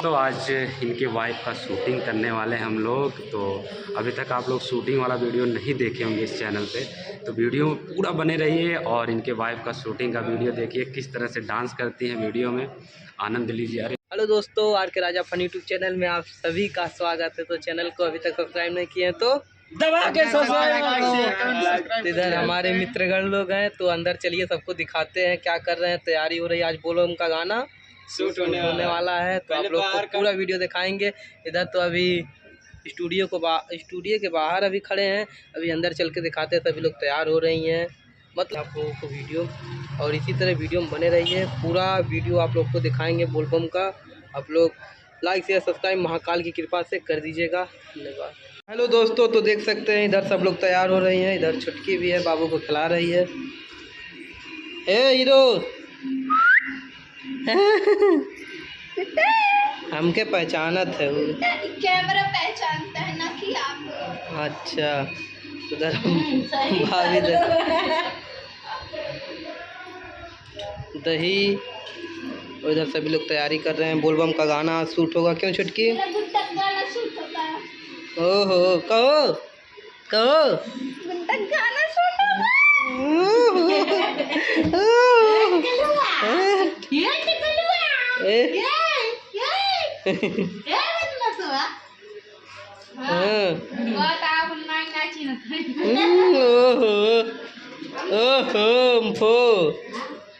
तो आज इनके वाइफ का शूटिंग करने वाले हैं हम लोग। तो अभी तक आप लोग शूटिंग वाला वीडियो नहीं देखे होंगे इस चैनल पे, तो वीडियो पूरा बने रहिए और इनके वाइफ का शूटिंग का वीडियो देखिए, किस तरह से डांस करती हैं वीडियो में, आनंद लीजिए। अरे हेलो दोस्तों, आर के राजा फन यूट्यूब चैनल में आप सभी का स्वागत है। तो चैनल को अभी तक सब्सक्राइब नहीं किए हैं तो दबा के सब्सक्राइब। इधर हमारे मित्रगण लोग हैं, तो अंदर चलिए सबको दिखाते हैं क्या कर रहे हैं। तैयारी हो रही है, आज बोलो उनका गाना शूट होने वाला है, तो आप लोग को पूरा वीडियो दिखाएंगे। इधर तो अभी स्टूडियो के बाहर अभी खड़े हैं, अभी अंदर चल के दिखाते हैं। सभी लोग तैयार हो रही हैं, मतलब आप लोगों को वीडियो और इसी तरह वीडियो में बने रहिए। पूरा वीडियो आप लोग को दिखाएंगे बोलबम का। आप लोग लाइक शेयर सब्सक्राइब महाकाल की कृपा से कर दीजिएगा। धन्यवाद। हेलो दोस्तों, तो देख सकते हैं इधर सब लोग तैयार हो रही हैं। इधर छुटकी भी है, बाबू को खिला रही है। ए हीरो हमके पहचानत है वो, कैमरा पहचानता है ना कि आप। अच्छा, उधर भाभी दही, उधर सभी लोग तैयारी कर रहे हैं। बोलबम का गाना शूट होगा, क्यों छुटकी? गाना शूट होता है। ओहो, कहो कहो गाना शूट होगा।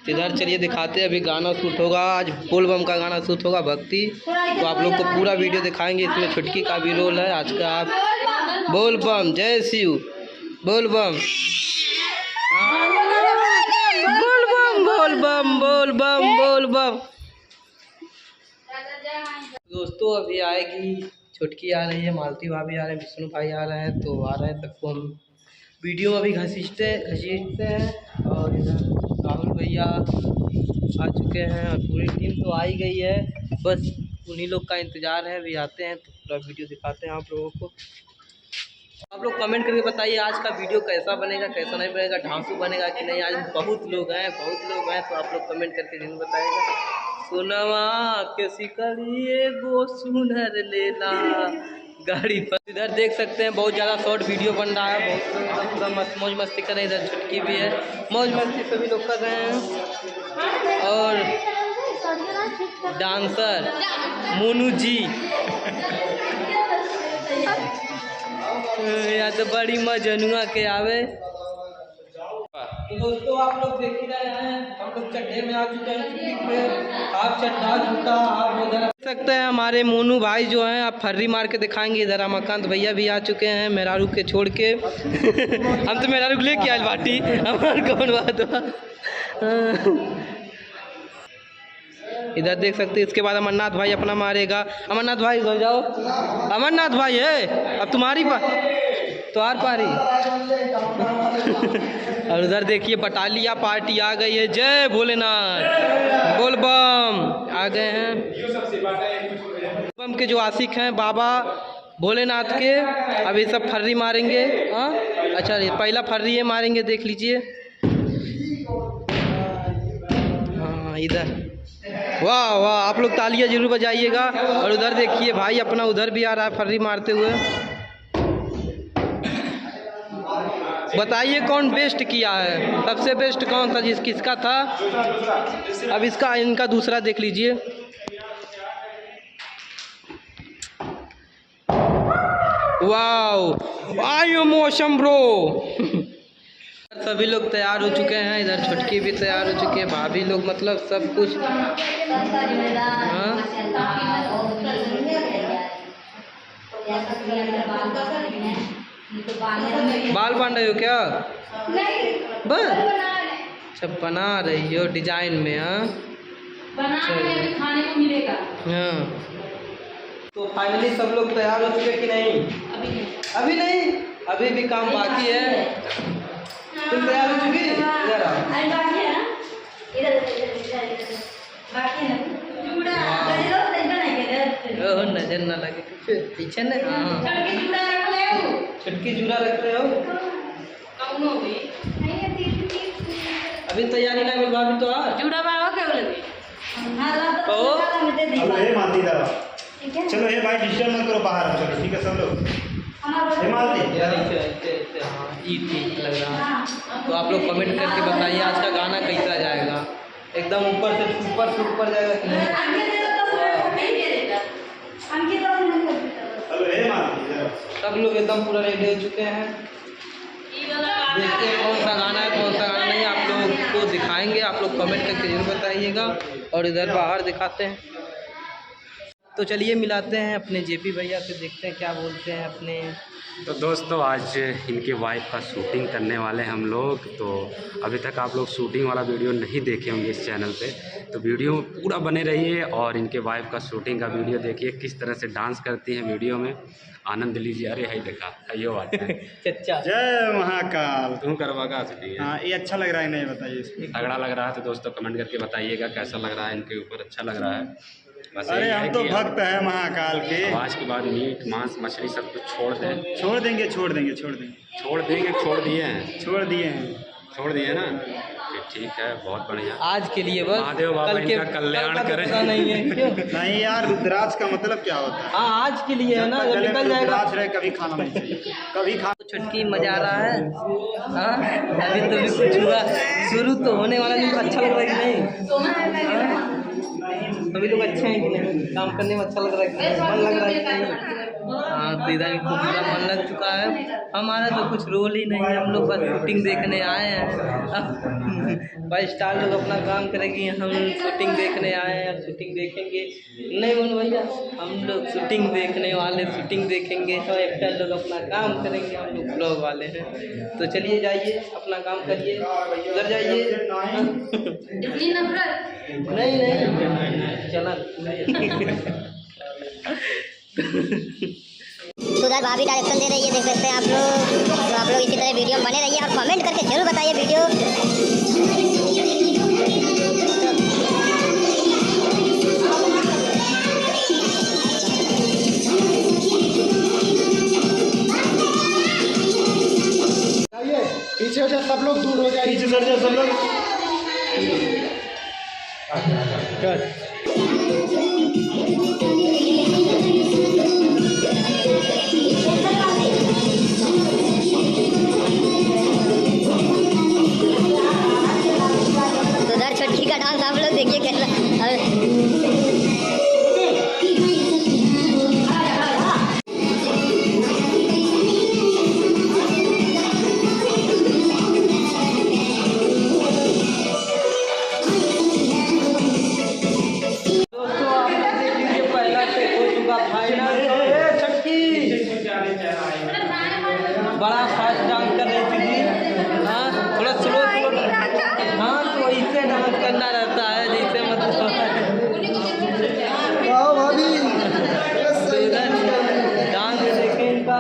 इधर चलिए दिखाते हैं, अभी गाना शूट होगा। आज बोलबम का गाना शूट होगा, भक्ति। तो आप लोग को पूरा वीडियो दिखाएंगे। इसमें छुटकी का भी रोल है आज का। आप बोलबम, जय शिव, बोलबम बोलबम बोलबम बोलबम बोलबम। दोस्तों अभी आएगी छुटकी, आ रही है, मालती भाभी आ रहे हैं, विष्णु भाई आ रहे हैं। तो आ रहे हैं, सबको हम वीडियो में अभी घसीटते हैं। और इधर राहुल भैया आ चुके हैं और पूरी टीम तो आ ही गई है, बस उन्हीं लोग का इंतज़ार है। अभी आते हैं तो पूरा वीडियो दिखाते हैं आप लोगों को। आप लोग कमेंट करके बताइए आज का वीडियो कैसा बनेगा, कैसा नहीं बनेगा, ढांसू बनेगा कि नहीं। आज बहुत लोग हैं, तो आप लोग कमेंट करके जरूर बताइएगा। सोनवा के सिकड़िए गो सुनर लेला गाड़ी पर। इधर देख सकते हैं बहुत ज़्यादा शॉर्ट वीडियो बन रहा है, बहुत पूरा मौज मस्ती कर रहे हैं। इधर छुटकी भी है, मौज मस्ती सभी लोग कर रहे हैं। और डांसर मोनू जी या तो बड़ी मजनुआ के आवे। तो दोस्तों आप लोग देख ही रहे हैं, हम लोग चड्ढे में आ चुके हैं। आप चड्ढा जूता आप उधर देख सकते हैं। हमारे मोनू भाई जो हैं, आप फर्री मार के दिखाएंगे। इधर रमाकांत भैया भी आ चुके हैं, मेहरारू के छोड़ के। हम तो मेहरारू लेके आए बाटी, हमारे कौन बात हुआ। इधर देख सकते हैं। इसके बाद अमरनाथ भाई अपना मारेगा। अमरनाथ भाई हो जाओ, अमरनाथ भाई है अब तुम्हारी तो आर पारी। और उधर देखिए बटालिया पार्टी आ गई है। जय भोलेनाथ, बोलबम आ गए हैं। बोलबम के जो आशिक हैं बाबा भोलेनाथ के, अभी सब फर्री मारेंगे। हाँ अच्छा, पहला फर्री ये मारेंगे, देख लीजिए। हाँ इधर वाह वाह, आप लोग तालियां जरूर बजाइएगा। और उधर देखिए भाई अपना उधर भी आ रहा है फर्री मारते हुए। बताइए कौन बेस्ट किया है, सबसे बेस्ट कौन था, किसका था? अब इसका इनका दूसरा देख लीजिए। Wow, I am awesome bro. सभी लोग तैयार हो चुके हैं। इधर छुटकी भी तैयार हो चुकी है, भाभी लोग, मतलब सब कुछ। हाँ बाल बांध रही हो क्या? बस अच्छा बना रही हो डिजाइन में। हाँ हाँ। तो फाइनली सब लोग तैयार हो चुके कि नहीं? अभी नहीं, अभी भी काम बाकी है। तुम तैयार हो चुकी? इधर आओ। नजर ना लगे पीछे न। छुटकी जूड़ा रख रहे हो? अभी तैयारी ना मिल भाभी तो आ जुड़ा बाबा के बोले ओ अब हे मालती दादा चलो हे भाई डिस्टर्ब मत करो बाहर चलो ठीक है सब लोग हे मालती यार ऐसे हाँ ये ठीक लग रहा है। तो आप लोग कमेंट करके बताइए आज का गाना कैसा जाएगा, एकदम ऊपर से ऊपर जाएगा कि नहीं। चलो हे मालती जरा सब लोग एकदम पूरा रेडी हो चुके हैं। देखते हैं कौन सा गाना है कौन सा गाना नहीं, आप लोग को दिखाएंगे, आप लोग कमेंट करके जरूर बताइएगा। और इधर बाहर दिखाते हैं। तो चलिए मिलाते हैं अपने जेपी भैया से, देखते हैं क्या बोलते हैं अपने। तो दोस्तों आज इनके वाइफ का शूटिंग करने वाले हैं हम लोग। तो अभी तक आप लोग शूटिंग वाला वीडियो नहीं देखे होंगे इस चैनल पे, तो वीडियो पूरा बने रहिए और इनके वाइफ का शूटिंग का वीडियो देखिए, किस तरह से डांस करती हैं वीडियो में, आनंद लीजिए। अरे है देखा यो बात है। चचा जय महाकाल। तुम करवागा शूटिंग? हाँ ये अच्छा लग रहा है नहीं बताइए इसमें। तगड़ा लग रहा है तो दोस्तों कमेंट करके बताइएगा कैसा लग रहा है इनके ऊपर, अच्छा लग रहा है। बस अरे यही है हम तो कि भक्त है महाकाल के। आवाज़ के बाद मीट मांस मछली सब कुछ छोड़ दें। छोड़ देंगे छोड़ दिए हैं छोड़ दिए ना, ठीक है बहुत बढ़िया। आज के लिए बस, महादेव बाबा इनका कल्याण कल का तो करें। पता नहीं है क्यों? नहीं यार रुद्राक्ष का मतलब क्या होता है? हाँ आज के लिए है ना, जब गले में निकल जाएगा। रुद्राक्ष रहे कभी खाना नहीं चाहिए, कभी खा। छुटकी मजा आ रहा है। हाँ अभी तो भी कुछ हुआ, शुरू तो होने वाला नहीं, अच्छा लग रहा है कि नहीं? हाँ? सभी लोग अच्छे हैं कि नहीं, काम करने में अच्छा लग रहा है कि नहीं, मन लग रहा है कि नहीं? हाँ तो इधर को पूरा मन लग चुका है। हमारा तो कुछ रोल ही नहीं है, हम लोग बस शूटिंग देखने आए हैं। भाई स्टार लोग अपना काम करेंगे, हम शूटिंग देखने आए हैं, शूटिंग देखेंगे। नहीं बोल भैया, हम लोग शूटिंग देखने वाले शूटिंग देखेंगे, तो एक्टर लोग अपना काम करेंगे, हम लोग ब्लॉग वाले हैं। तो चलिए जाइए अपना काम करिए, उधर जाइए। इतनी नफरत नहीं चला। तो उधर भाभी डायरेक्शन दे रही है, देख सकते हैं आप लोग। तो आप लोग इसी तरह वीडियो में बने रहिए और कमेंट करके जरूर बताइए वीडियो। पीछे से सब लोग दूर हो जाए, पीछे सर जाए सब लोग। उधर छुटकी का डांस आप लोग देखिए कैसा। बड़ा फास्ट डांस कर रही थी जी। हाँ थोड़ा स्लो हाँ तो इससे डांस करना रहता है जैसे मतलब डांस देखें इनका।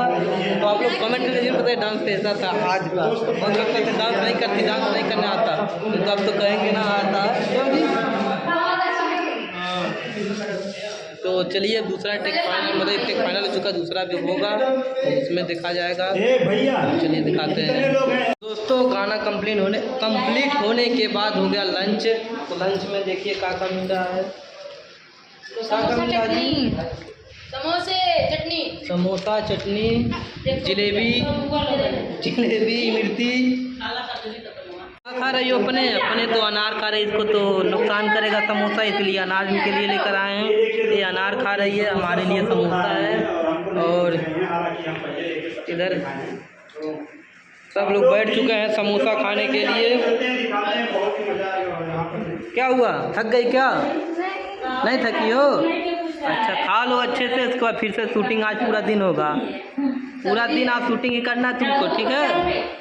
तो आप लोग कमेंट करके जरूर बताइए डांस कैसा था आज का। और लोग डांस नहीं करती, डांस नहीं करने आता तो आप तो कहेंगे ना आता है। तो चलिए दूसरा टेक फाइनल, मतलब टेक फाइनल हो चुका, दूसरा जो होगा तो उसमें देखा जाएगा। चलिए दिखाते हैं दोस्तों। गाना कंप्लीट होने के बाद हो गया लंच। तो लंच में देखिए क्या मिल रहा है। समोसे चटनी, समोसा चटनी, जलेबी मिर्ची। खा रही हो अपने तो अनार खा रही, इसको तो नुकसान करेगा समोसा, इसलिए अनार इनके लिए लेकर आए हैं। ये अनार खा रही है, हमारे लिए समोसा है। और इधर सब लोग बैठ चुके हैं समोसा खाने के लिए। क्या हुआ, थक गई क्या? नहीं थकी हो? अच्छा खा लो अच्छे से, इसके बाद फिर से शूटिंग आज पूरा दिन होगा, पूरा दिन आप शूटिंग ही करना तुमको, ठीक है?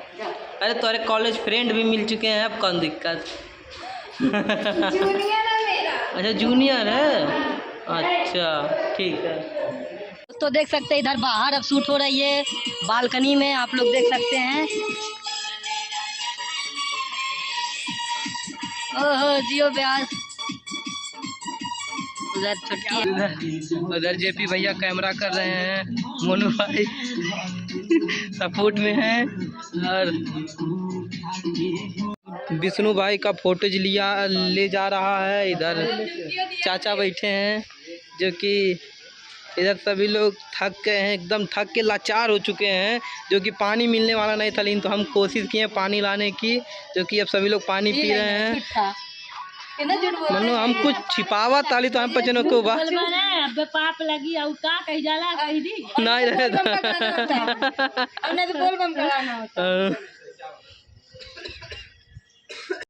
अरे तुम्हारे कॉलेज फ्रेंड भी मिल चुके हैं, अब कौन दिक्कत। जूनियर है मेरा। अच्छा जूनियर है, अच्छा ठीक है। तो देख सकते हैं इधर बाहर अब शूट हो रही है, बालकनी में आप लोग देख सकते हैं। ओहो जियो ब्यास। उधर छुटकी, उधर जेपी भैया कैमरा कर रहे हैं, मोनू भाई सपोर्ट में हैं। और विष्णु भाई का फोटोज ले जा रहा है। इधर चाचा बैठे हैं जो कि इधर सभी लोग थक गए हैं, एकदम थक के लाचार हो चुके हैं, जो कि पानी मिलने वाला नहीं था, लेकिन तो हम कोशिश किए पानी लाने की, जो कि अब सभी लोग पानी पी रहे हैं। मनु हम कुछ छिपावा ताली तो हम पचनो को बा अब पाप लगी और का कही जाला कही दी नहीं रहे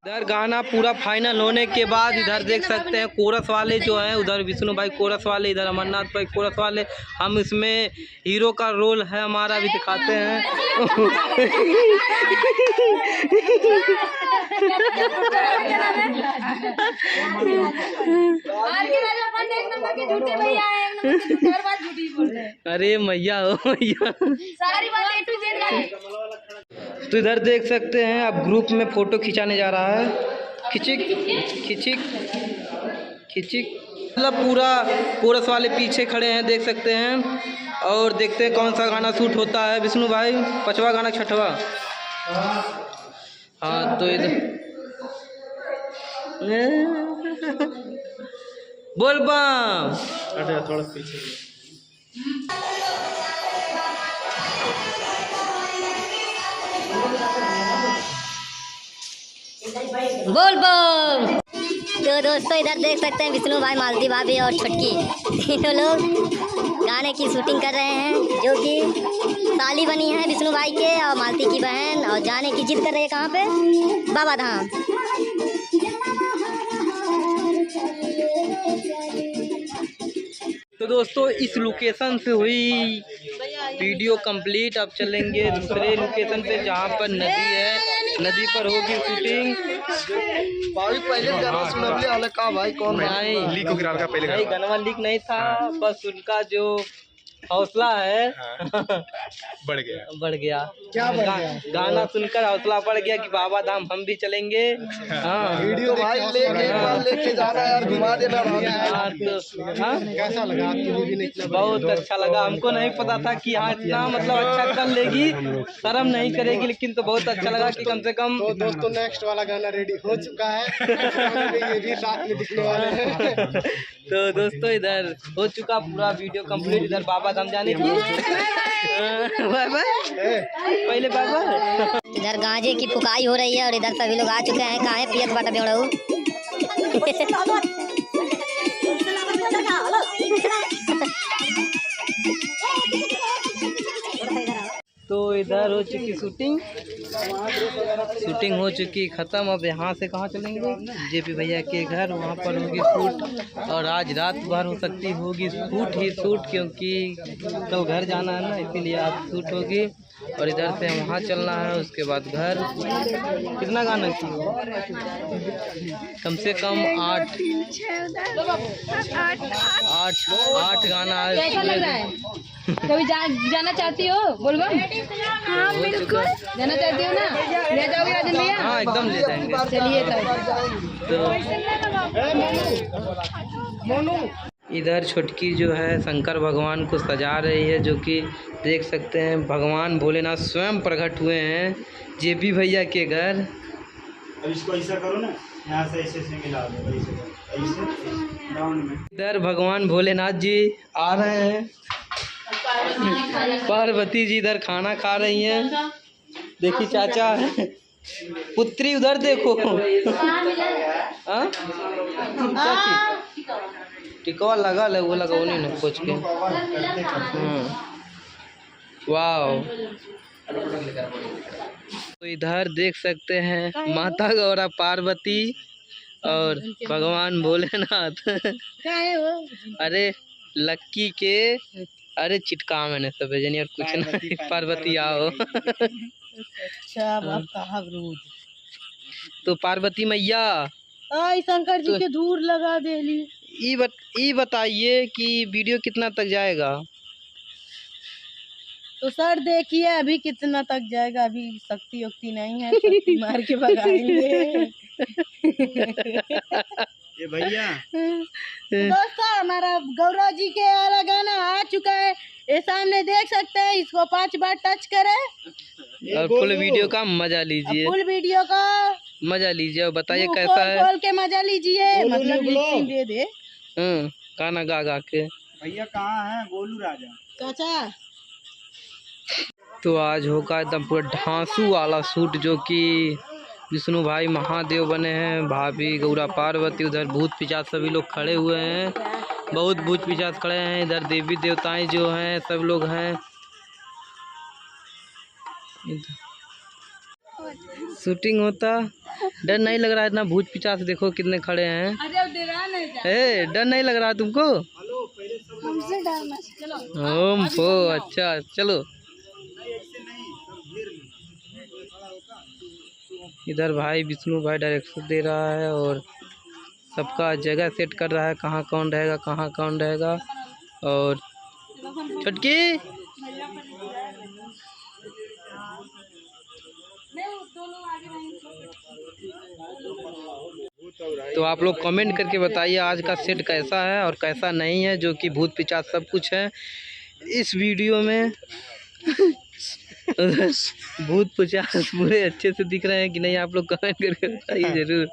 इधर गाना पूरा फाइनल होने के बाद इधर देख सकते हैं कोरस वाले जो हैं, उधर विष्णु भाई कोरस वाले, इधर अमरनाथ भाई कोरस वाले। हम इसमें हीरो का रोल है हमारा, भी दिखाते हैं। अरे मैया हो मैया, तो इधर देख सकते हैं अब ग्रुप में फोटो खिंचाने जा रहा है। खिचिक खिचिक खिचिक, मतलब पूरा कोरस वाले पीछे खड़े हैं, देख सकते हैं। और देखते हैं कौन सा गाना शूट होता है। विष्णु भाई 5वां गाना 6वां। हाँ तो इधर बोल बम थोड़ा पीछे बोल बम। तो दोस्तों इधर देख सकते हैं विष्णु भाई, मालती भाभी और छुटकी तीनों लोग गाने की शूटिंग कर रहे हैं, जो कि साली बनी है विष्णु भाई के और मालती की बहन, और जाने की जिद कर रही है कहाँ पे, बाबा धाम। तो दोस्तों इस लोकेशन से हुई वीडियो कंप्लीट। अब चलेंगे दूसरे लोकेशन पे जहाँ पर नदी है, नदी पर होगी शूटिंग। भाई पहले गाना सुनवले वाला का भाई कौन नहीं लीक हो गिरा का पहले नहीं, गाना लीक नहीं था, बस उनका जो हौसला है बढ़ गया क्या बढ़ गया? गाना सुनकर हौसला बढ़ गया कि बाबा धाम हम भी चलेंगे। हाँ वीडियो भाई लेके जाना यार, घुमा देना। हाँ तो कैसा लगा आपको? बहुत अच्छा लगा। हमको नहीं पता था कि हाँ इतना मतलब अच्छा कर लेगी, शर्म नहीं करेगी, लेकिन तो बहुत अच्छा लगा कि कम से कम। तो दोस्तों नेक्स्ट वाला गाना रेडी हो चुका है, ये भी साथ में दिखने वाले हैं। तो दोस्तों इधर हो चुका पूरा वीडियो कंप्लीट। इधर बाबा धाम जाने की बाय बाय, पहले बाय बाय। इधर गांजे की फुकाई हो रही है और इधर सभी लोग आ चुके हैं। कहाँ है पियत बाटा बेवड़ाऊ? तो इधर हो चुकी शूटिंग हो चुकी ख़त्म। अब यहाँ से कहाँ चलेंगे? जेपी भैया के घर, वहाँ पर होगी शूट। और आज रात भर हो सकती होगी शूट ही शूट, क्योंकि कल घर जाना है ना, इसीलिए आज शूट होगी। और इधर से वहाँ चलना है, उसके बाद घर। कितना गाना चाहिए? कम से कम 8 गाना है। कभी जाना चाहती हो? बोल बम। हाँ बिल्कुल जाना चाहती हो ना, ले जाओगे राजन भैया? हाँ एकदम ले जाएंगे। चलिए तो इधर छुटकी जो है शंकर भगवान को सजा रही है, जो कि देख सकते हैं भगवान भोलेनाथ स्वयं प्रकट हुए हैं जेपी भैया के घर। अब इसको ऐसा करो ना, यहाँ से ऐसे मिला दो, ऐसे राउंड में। इधर भगवान भोलेनाथ जी आ रहे हैं, पार्वती जी इधर खाना खा रही हैं। देखिए चाचा पुत्री उधर देखो। टिकवा लगा ले, वो लगा नहीं ना खोज के। वाह। तो इधर देख सकते हैं माता गौरा पार्वती और भगवान भोलेनाथ। अरे लक्की के, अरे चिटका मैंने सब जनी और कुछ नहीं। पार्वती आओ। अच्छा तो पार्वती मैया शंकर जी के दूर लगा देली। ई बताइए कि वीडियो कितना तक जाएगा? तो सर देखिए अभी कितना तक जाएगा, अभी शक्ति उक्ति नहीं है, शक्ति मार के भगाएंगे। ये भैया दोस्तों हमारा गौरव जी के वाला गाना आ चुका है, ये सामने देख सकते हैं। इसको 5 बार टच करें और फुल वीडियो का मजा लीजिए। फुल वीडियो का मजा लीजिए और बताइए मुंह कैसा है। खोल के मजा लीजिए, मतलब लिपसिंग दे दे। गाना गा गा के। भैया कहाँ हैं गोलू राजा? चाचा तो आज होगा एकदम पूरा ढांसू वाला शूट, जो कि विष्णु भाई महादेव बने हैं, भाभी गौरा पार्वती, उधर भूत पिशाच सभी लोग खड़े हुए हैं, बहुत भूत पिशाच खड़े हैं, इधर देवी देवताएं जो हैं सब लोग हैं। शूटिंग होता, डर नहीं लग रहा है? इतना भूत पिशाच देखो कितने खड़े हैं। डर नहीं लग रहा तुमको? हमसे डरना। ओम हो, अच्छा चलो। इधर भाई विष्णु भाई डायरेक्शन दे रहा है और सबका जगह सेट कर रहा है, कहाँ कौन रहेगा कहाँ कौन रहेगा। और छुटकी तो आप लोग कमेंट करके बताइए आज का सेट कैसा है और कैसा नहीं है, जो कि भूत पिशाच सब कुछ है इस वीडियो में। भूत पिशाच पूरे अच्छे से दिख रहे हैं कि नहीं, आप लोग कमेंट करके बताइए जरूर।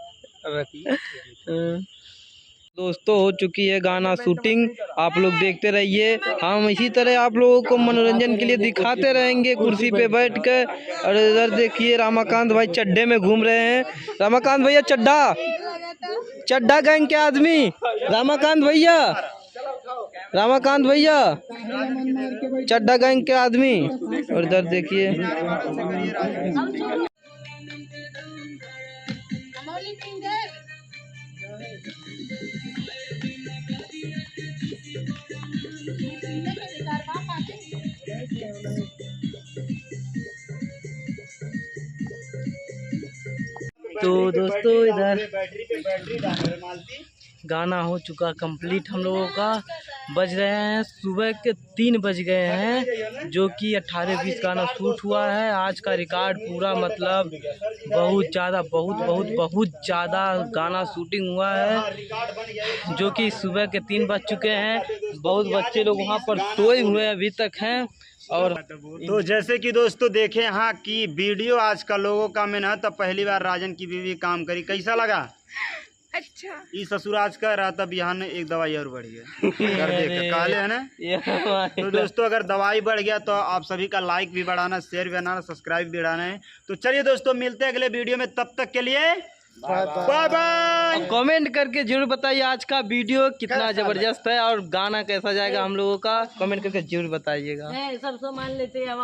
दोस्तों हो चुकी है गाना शूटिंग, आप लोग देखते रहिए, हम इसी तरह आप लोगों को मनोरंजन के लिए दिखाते रहेंगे कुर्सी पे बैठ कर। और इधर देखिए रमाकांत भाई चड्डे में घूम रहे हैं। रमाकांत भैया चड्डा गैंग के आदमी, रमाकांत भैया चड्डा गैंग के आदमी। और इधर देखिए तो दोस्तों इधर गाना हो चुका कंप्लीट हम लोगों का। बज रहे हैं सुबह के 3 बज गए हैं, जो कि 18-20 गाना शूट हुआ है। आज का रिकॉर्ड पूरा मतलब बहुत ज़्यादा गाना शूटिंग हुआ है, जो कि सुबह के 3 बज चुके हैं। बहुत बच्चे लोग वहाँ पर सोए हुए अभी तक हैं। और तो जैसे कि दोस्तों देखे यहाँ की वीडियो आज का लोगों का मेहनत, तो पहली बार राजन की बीवी काम करी, कैसा लगा? अच्छा। ये ससुर आज का रहा था, बिहान ने एक दवाई और बढ़ गया काले है ना। तो दोस्तों अगर दवाई बढ़ गया तो आप सभी का लाइक भी बढ़ाना, शेयर भी बढ़ाना, सब्सक्राइब भी बढ़ाना है। तो चलिए दोस्तों मिलते हैं अगले वीडियो में, तब तक के लिए बाय बाय। कमेंट करके जरूर बताइए आज का वीडियो कितना जबरदस्त है और गाना कैसा जाएगा हम लोगों का, कमेंट करके जरूर बताइएगा। सब मान लेते हैं।